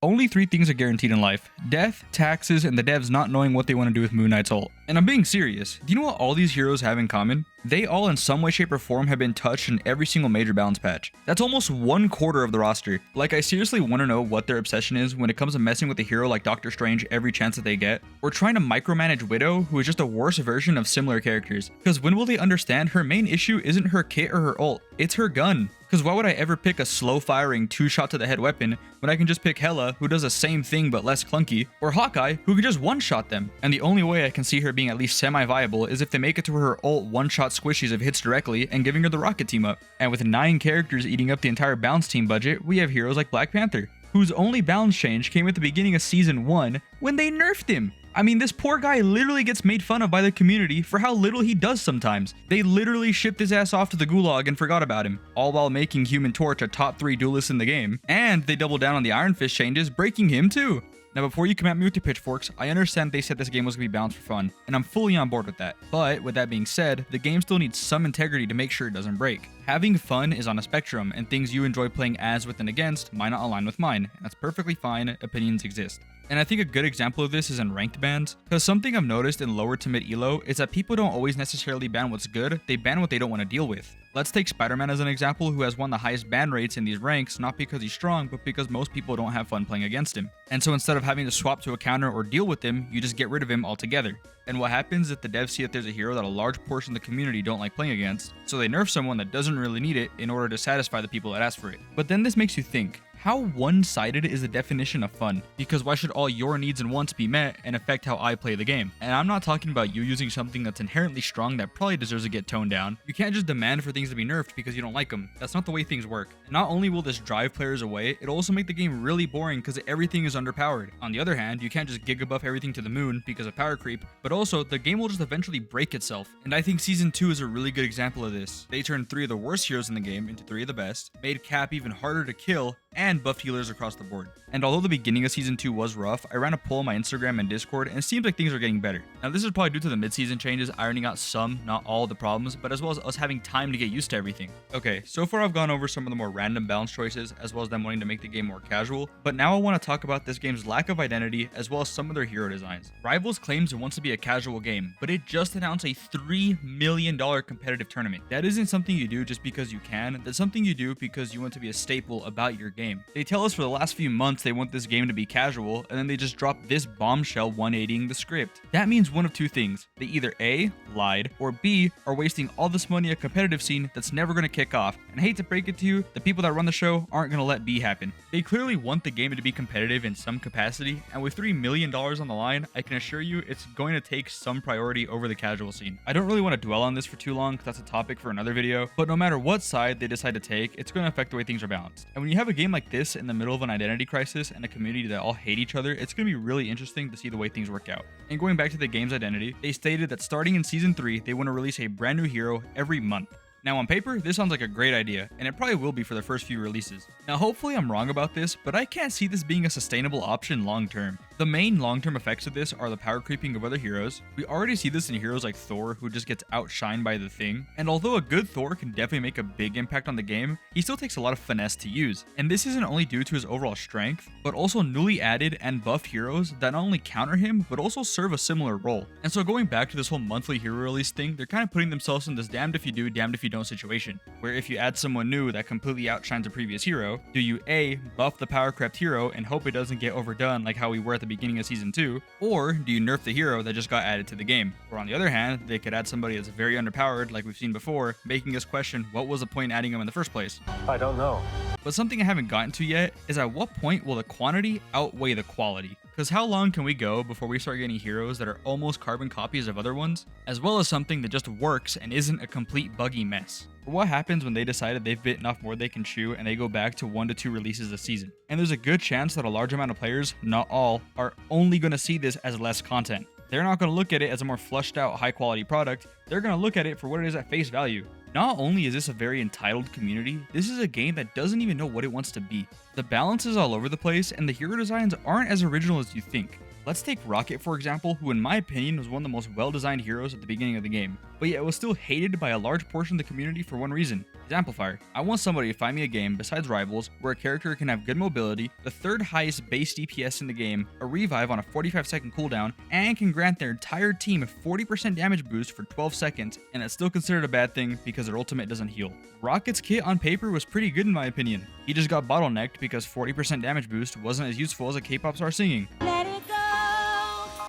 Only three things are guaranteed in life: death, taxes, and the devs not knowing what they want to do with Moon Knight's ult. And I'm being serious. Do you know what all these heroes have in common? They all in some way, shape, or form have been touched in every single major balance patch. That's almost 1/4 of the roster. Like, I seriously want to know what their obsession is when it comes to messing with a hero like Doctor Strange every chance that they get, or trying to micromanage Widow, who is just a worse version of similar characters. Because when will they understand her main issue isn't her kit or her ult, it's her gun? Because why would I ever pick a slow-firing 2-shot to the head weapon when I can just pick Hela, who does the same thing but less clunky, or Hawkeye, who can just one-shot them? And the only way I can see her being at least semi-viable is if they make it to her ult one-shot squishies if it hits directly and giving her the rocket team up. And with 9 characters eating up the entire balance team budget, we have heroes like Black Panther, whose only balance change came at the beginning of Season 1 when they nerfed him. I mean, this poor guy literally gets made fun of by the community for how little he does sometimes. They literally shipped his ass off to the gulag and forgot about him, all while making Human Torch a top 3 duelist in the game. And they doubled down on the Iron Fist changes, breaking him too. Now, before you come at me with your pitchforks, I understand they said this game was going to be balanced for fun, and I'm fully on board with that. But with that being said, the game still needs some integrity to make sure it doesn't break. Having fun is on a spectrum, and things you enjoy playing as with and against might not align with mine, and that's perfectly fine. Opinions exist. And I think a good example of this is in ranked bans, because something I've noticed in lower to mid elo is that people don't always necessarily ban what's good, they ban what they don't want to deal with. Let's take Spider-Man as an example, who has one of the highest ban rates in these ranks, not because he's strong, but because most people don't have fun playing against him. And so instead of having to swap to a counter or deal with him, you just get rid of him altogether. And what happens if the devs see that there's a hero that a large portion of the community don't like playing against, so they nerf someone that doesn't really need it in order to satisfy the people that ask for it. But then this makes you think, how one-sided is the definition of fun? Because why should all your needs and wants be met and affect how I play the game? And I'm not talking about you using something that's inherently strong that probably deserves to get toned down. You can't just demand for things to be nerfed because you don't like them. That's not the way things work. And not only will this drive players away, it'll also make the game really boring because everything is underpowered. On the other hand, you can't just giga buff everything to the moon because of power creep, but also the game will just eventually break itself. And I think Season 2 is a really good example of this. They turned 3 of the worst heroes in the game into 3 of the best, made Cap even harder to kill, and buffed healers across the board. And although the beginning of Season 2 was rough, I ran a poll on my Instagram and Discord, and it seems like things are getting better. Now, this is probably due to the mid-season changes ironing out some, not all, of the problems, but as well as us having time to get used to everything. Okay, so far I've gone over some of the more random balance choices, as well as them wanting to make the game more casual, but now I want to talk about this game's lack of identity, as well as some of their hero designs. Rivals claims it wants to be a casual game, but it just announced a $3 million competitive tournament. That isn't something you do just because you can, that's something you do because you want to be a staple about your game. They tell us for the last few months they want this game to be casual, and then they just drop this bombshell 180ing the script. That means one of two things. They either A, lied, or B, are wasting all this money on a competitive scene that's never going to kick off. And I hate to break it to you, the people that run the show aren't going to let B happen. They clearly want the game to be competitive in some capacity, and with $3 million on the line, I can assure you it's going to take some priority over the casual scene. I don't really want to dwell on this for too long because that's a topic for another video, but no matter what side they decide to take, it's going to affect the way things are balanced. And when you have a game like this in the middle of an identity crisis and a community that all hate each other, it's going to be really interesting to see the way things work out. And going back to the game's identity, they stated that starting in Season 3, they want to release a brand new hero every month. Now on paper, this sounds like a great idea, and it probably will be for the first few releases. Now hopefully I'm wrong about this, but I can't see this being a sustainable option long term. The main long-term effects of this are the power creeping of other heroes. We already see this in heroes like Thor, who just gets outshined by the Thing. And although a good Thor can definitely make a big impact on the game, he still takes a lot of finesse to use. And this isn't only due to his overall strength, but also newly added and buffed heroes that not only counter him, but also serve a similar role. And so going back to this whole monthly hero release thing, they're kind of putting themselves in this damned if you do, damned if you don't situation, where if you add someone new that completely outshines a previous hero, do you A, buff the power crept hero and hope it doesn't get overdone like how we were at the beginning of Season 2, or do you nerf the hero that just got added to the game? Or on the other hand, they could add somebody that's very underpowered like we've seen before, making us question what was the point in adding them in the first place. I don't know. But something I haven't gotten to yet is at what point will the quantity outweigh the quality? Because how long can we go before we start getting heroes that are almost carbon copies of other ones, as well as something that just works and isn't a complete buggy mess? Or what happens when they decided they've bitten off more they can chew and they go back to 1 to 2 releases a season? And there's a good chance that a large amount of players, not all, are only going to see this as less content. They're not going to look at it as a more fleshed out, high quality product. They're going to look at it for what it is at face value. Not only is this a very entitled community, this is a game that doesn't even know what it wants to be. The balance is all over the place, and the hero designs aren't as original as you think. Let's take Rocket for example, who in my opinion was one of the most well-designed heroes at the beginning of the game, but yet was still hated by a large portion of the community for one reason: his amplifier. I want somebody to find me a game besides Rivals where a character can have good mobility, the third highest base DPS in the game, a revive on a 45-second cooldown, and can grant their entire team a 40% damage boost for 12 seconds, and that's still considered a bad thing because their ultimate doesn't heal. Rocket's kit on paper was pretty good in my opinion. He just got bottlenecked because 40% damage boost wasn't as useful as a K-pop star singing.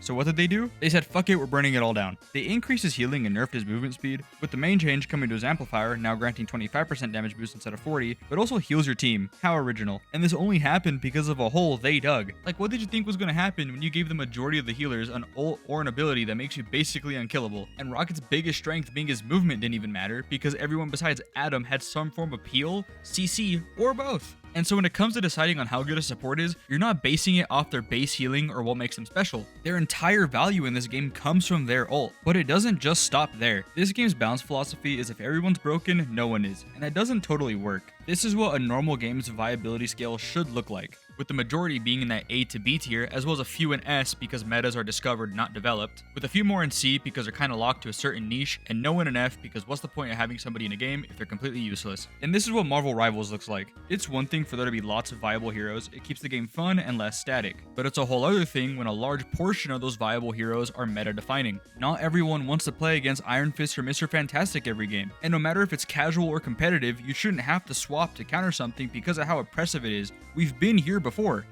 So what did they do? They said, fuck it, we're burning it all down. They increased his healing and nerfed his movement speed, with the main change coming to his amplifier, now granting 25% damage boost instead of 40, but also heals your team. How original. And this only happened because of a hole they dug. Like, what did you think was going to happen when you gave the majority of the healers an ult or an ability that makes you basically unkillable? And Rocket's biggest strength being his movement didn't even matter, because everyone besides Adam had some form of heal, CC, or both. And so when it comes to deciding on how good a support is, you're not basing it off their base healing or what makes them special. Their entire value in this game comes from their ult. But it doesn't just stop there. This game's balance philosophy is if everyone's broken, no one is. And that doesn't totally work. This is what a normal game's viability scale should look like, with the majority being in that A to B tier, as well as a few in S because metas are discovered, not developed, with a few more in C because they're kind of locked to a certain niche, and no one in F because what's the point of having somebody in a game if they're completely useless? And this is what Marvel Rivals looks like. It's one thing for there to be lots of viable heroes, it keeps the game fun and less static, but it's a whole other thing when a large portion of those viable heroes are meta defining. Not everyone wants to play against Iron Fist or Mr. Fantastic every game, and no matter if it's casual or competitive, you shouldn't have to swap to counter something because of how oppressive it is. We've been here before.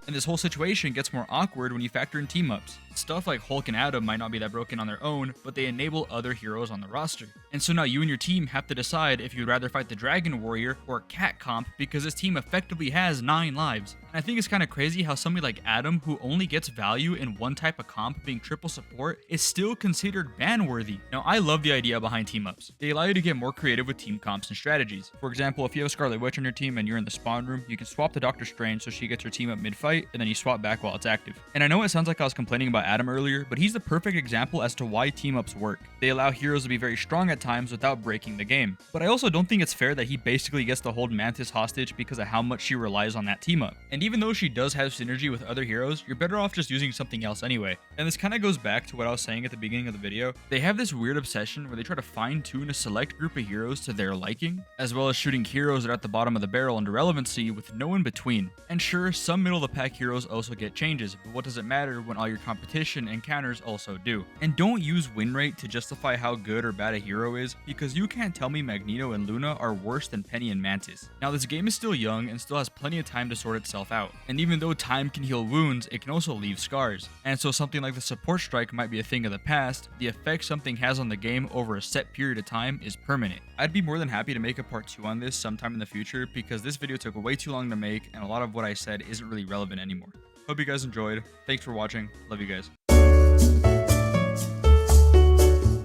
And this whole situation gets more awkward when you factor in team-ups. Stuff like Hulk and Adam might not be that broken on their own, but they enable other heroes on the roster. And so now you and your team have to decide if you'd rather fight the Dragon Warrior or Cat Comp because this team effectively has 9 lives. And I think it's kind of crazy how somebody like Adam, who only gets value in one type of comp being triple support, is still considered ban-worthy. Now I love the idea behind team-ups. They allow you to get more creative with team comps and strategies. For example, if you have a Scarlet Witch on your team and you're in the spawn room, you can swap to Doctor Strange so she gets her team up mid-fight, and then you swap back while it's active. And I know it sounds like I was complaining about Adam earlier, but he's the perfect example as to why team-ups work. They allow heroes to be very strong at times without breaking the game. But I also don't think it's fair that he basically gets to hold Mantis hostage because of how much she relies on that team-up. And even though she does have synergy with other heroes, you're better off just using something else anyway. And this kind of goes back to what I was saying at the beginning of the video. They have this weird obsession where they try to fine-tune a select group of heroes to their liking, as well as shooting heroes that are at the bottom of the barrel into relevancy with no in between. And sure, some middle-of-the-pack heroes also get changes, but what does it matter when all your competition and counters also do? And don't use win rate to justify how good or bad a hero is, because you can't tell me Magneto and Luna are worse than Penny and Mantis. Now this game is still young and still has plenty of time to sort itself out, and even though time can heal wounds, it can also leave scars. And so something like the support strike might be a thing of the past, the effect something has on the game over a set period of time is permanent. I'd be more than happy to make a part 2 on this sometime in the future because this video took way too long to make and a lot of what I said isn't really relevant anymore. Hope you guys enjoyed. Thanks for watching. Love you guys.